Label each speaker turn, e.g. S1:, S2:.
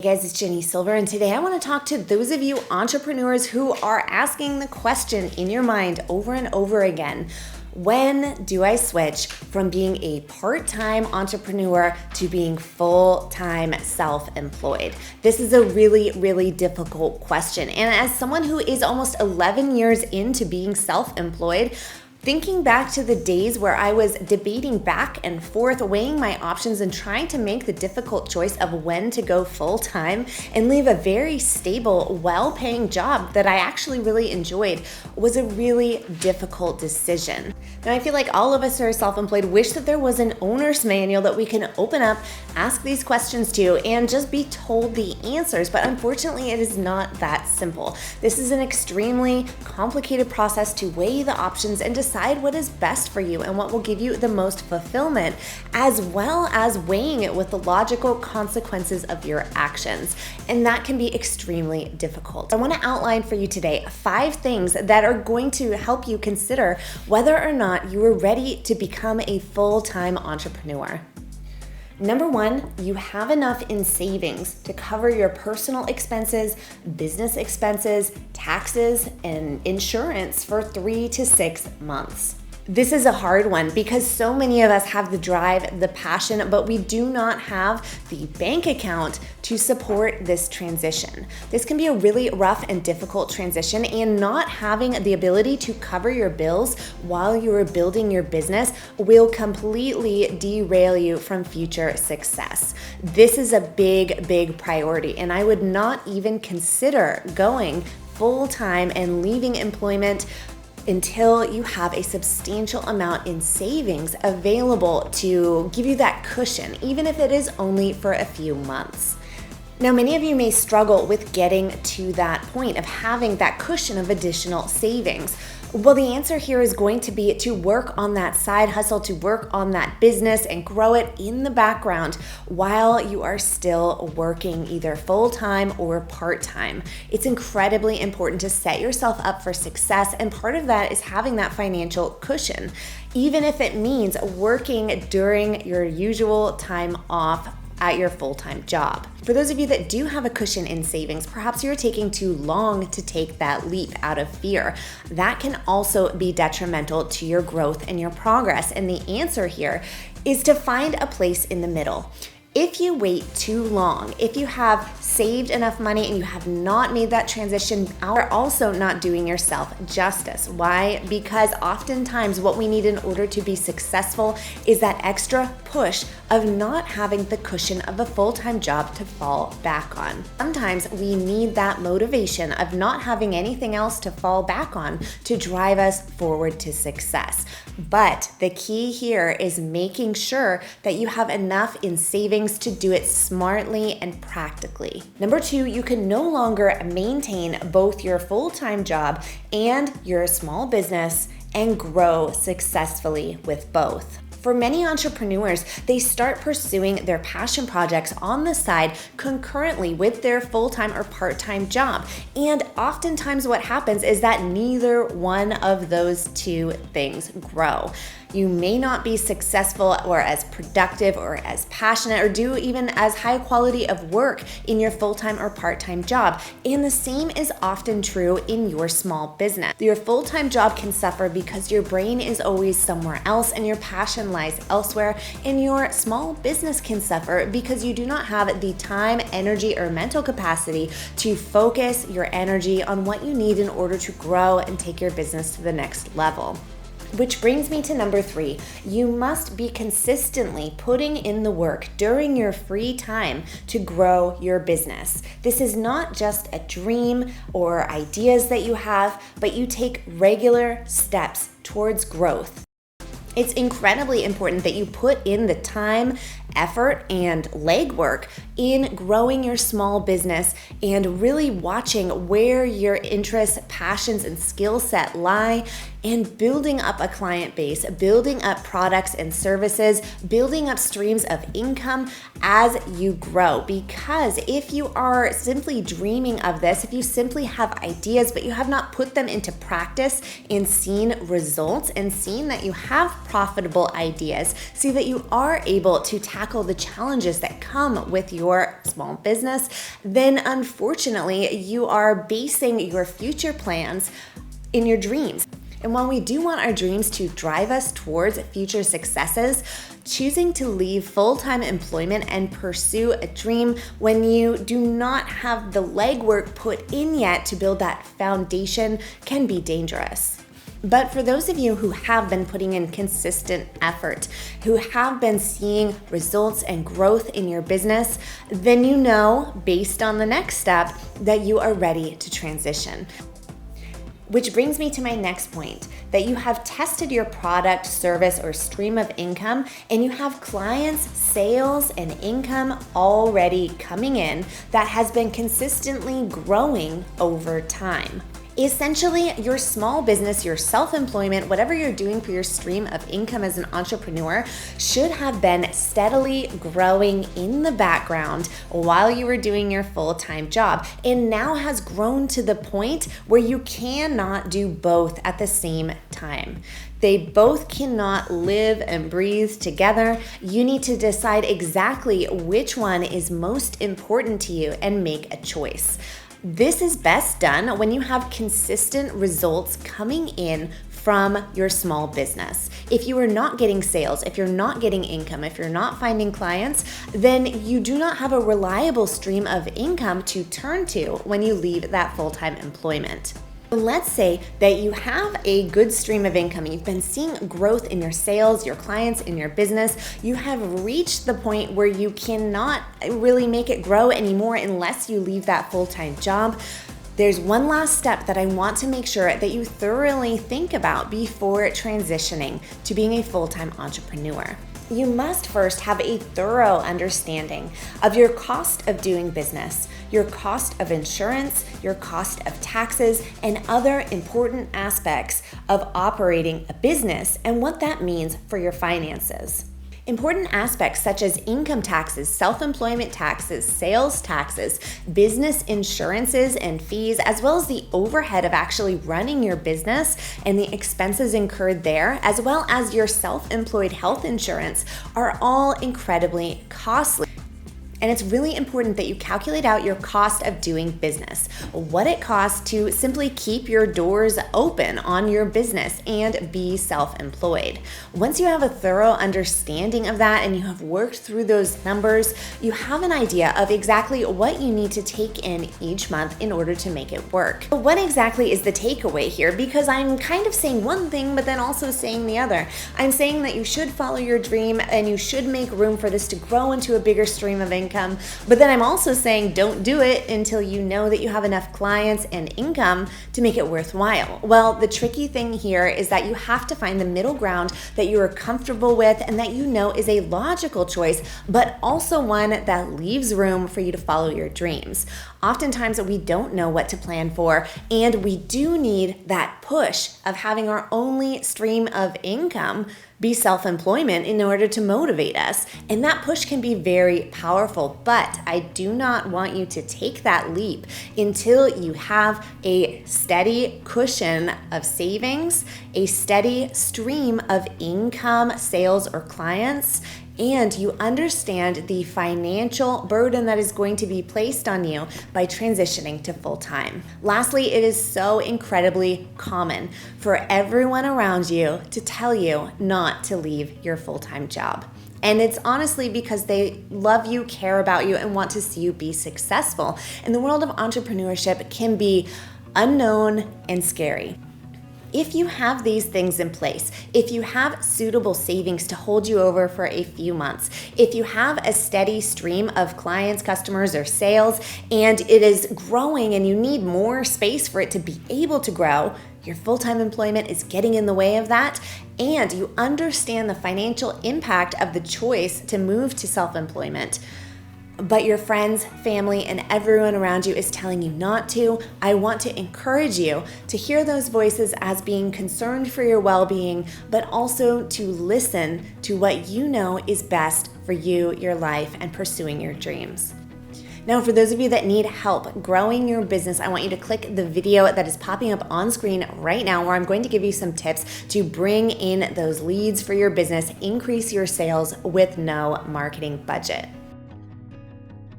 S1: Hey guys, it's Ginny Silver, and today I want to talk to those of you entrepreneurs who are asking the question in your mind over and over again: when do I switch from being a part-time entrepreneur to being full-time self-employed? This is a really, really difficult question. And as someone who is almost 11 years into being self-employed, thinking back to the days where I was debating back and forth, weighing my options and trying to make the difficult choice of when to go full-time and leave a very stable, well-paying job that I actually really enjoyed was a really difficult decision. Now, I feel like all of us who are self-employed wish that there was an owner's manual that we can open up, ask these questions to, and just be told the answers. But unfortunately, it is not that simple. This is an extremely complicated process to weigh the options and decide what is best for you and what will give you the most fulfillment, as well as weighing it with the logical consequences of your actions. And that can be extremely difficult. I want to outline for you today 5 things that are going to help you consider whether or not you are ready to become a full-time entrepreneur. Number 1, you have enough in savings to cover your personal expenses, business expenses, taxes, and insurance for 3 to 6 months. This is a hard one because so many of us have the drive, the passion, but we do not have the bank account to support this transition. This can be a really rough and difficult transition, and not having the ability to cover your bills while you are building your business will completely derail you from future success. This is a big, big priority, and I would not even consider going full-time and leaving employment until you have a substantial amount in savings available to give you that cushion, even if it is only for a few months. Now, many of you may struggle with getting to that point of having that cushion of additional savings. Well, the answer here is going to be to work on that side hustle, to work on that business and grow it in the background while you are still working either full-time or part-time. It's incredibly important to set yourself up for success, and part of that is having that financial cushion, even if it means working during your usual time off at your full-time job. For those of you that do have a cushion in savings, perhaps you're taking too long to take that leap out of fear. That can also be detrimental to your growth and your progress. And the answer here is to find a place in the middle. If you wait too long, if you have saved enough money and you have not made that transition, you're also not doing yourself justice. Why? Because oftentimes what we need in order to be successful is that extra push of not having the cushion of a full-time job to fall back on. Sometimes we need that motivation of not having anything else to fall back on to drive us forward to success. But the key here is making sure that you have enough in savings to do it smartly and practically. Number 2, you can no longer maintain both your full-time job and your small business and grow successfully with both. For many entrepreneurs, they start pursuing their passion projects on the side concurrently with their full-time or part-time job. And oftentimes what happens is that neither one of those two things grow. You may not be successful or as productive or as passionate or do even as high quality of work in your full-time or part-time job. And the same is often true in your small business. Your full-time job can suffer because your brain is always somewhere else and your passion lies elsewhere. And your small business can suffer because you do not have the time, energy, or mental capacity to focus your energy on what you need in order to grow and take your business to the next level. Which brings me to number 3. You must be consistently putting in the work during your free time to grow your business. This is not just a dream or ideas that you have, but you take regular steps towards growth. It's incredibly important that you put in the time, effort, and legwork in growing your small business and really watching where your interests, passions, and skill set lie, and building up a client base, building up products and services, building up streams of income as you grow. Because if you are simply dreaming of this, if you simply have ideas but you have not put them into practice and seen results and seen that you have profitable ideas, see that you are able to tap tackle the challenges that come with your small business, then unfortunately you are basing your future plans in your dreams. And while we do want our dreams to drive us towards future successes, choosing to leave full-time employment and pursue a dream when you do not have the legwork put in yet to build that foundation can be dangerous. But for those of you who have been putting in consistent effort, who have been seeing results and growth in your business, then you know, based on the next step, that you are ready to transition. Which brings me to my next point, that you have tested your product, service, or stream of income, and you have clients, sales, and income already coming in that has been consistently growing over time. Essentially, your small business, your self-employment, whatever you're doing for your stream of income as an entrepreneur should have been steadily growing in the background while you were doing your full-time job, and now has grown to the point where you cannot do both at the same time. They both cannot live and breathe together. You need to decide exactly which one is most important to you and make a choice. This is best done when you have consistent results coming in from your small business. If you are not getting sales, if you're not getting income, if you're not finding clients, then you do not have a reliable stream of income to turn to when you leave that full-time employment. Let's say that you have a good stream of income. You've been seeing growth in your sales, your clients, in your business. You have reached the point where you cannot really make it grow anymore unless you leave that full-time job. There's one last step that I want to make sure that you thoroughly think about before transitioning to being a full-time entrepreneur. You must first have a thorough understanding of your cost of doing business, your cost of insurance, your cost of taxes, and other important aspects of operating a business and what that means for your finances. Important aspects such as income taxes, self-employment taxes, sales taxes, business insurances and fees, as well as the overhead of actually running your business and the expenses incurred there, as well as your self-employed health insurance, are all incredibly costly. And it's really important that you calculate out your cost of doing business, what it costs to simply keep your doors open on your business and be self-employed. Once you have a thorough understanding of that and you have worked through those numbers, you have an idea of exactly what you need to take in each month in order to make it work. But what exactly is the takeaway here? Because I'm kind of saying one thing, but then also saying the other. I'm saying that you should follow your dream and you should make room for this to grow into a bigger stream of income. But then I'm also saying don't do it until you know that you have enough clients and income to make it worthwhile. Well, the tricky thing here is that you have to find the middle ground that you are comfortable with and that you know is a logical choice, but also one that leaves room for you to follow your dreams. Oftentimes we don't know what to plan for, and we do need that push of having our only stream of income be self-employment in order to motivate us. And that push can be very powerful, but I do not want you to take that leap until you have a steady cushion of savings, a steady stream of income, sales, or clients, and you understand the financial burden that is going to be placed on you by transitioning to full-time. Lastly, it is so incredibly common for everyone around you to tell you not to leave your full-time job. And it's honestly because they love you, care about you, and want to see you be successful. And the world of entrepreneurship can be unknown and scary. If you have these things in place, if you have suitable savings to hold you over for a few months, if you have a steady stream of clients, customers, or sales, and it is growing and you need more space for it to be able to grow, your full-time employment is getting in the way of that, and you understand the financial impact of the choice to move to self-employment, but your friends, family, and everyone around you is telling you not to, I want to encourage you to hear those voices as being concerned for your well-being, but also to listen to what you know is best for you, your life, and pursuing your dreams. Now, for those of you that need help growing your business, I want you to click the video that is popping up on screen right now, where I'm going to give you some tips to bring in those leads for your business, increase your sales with no marketing budget.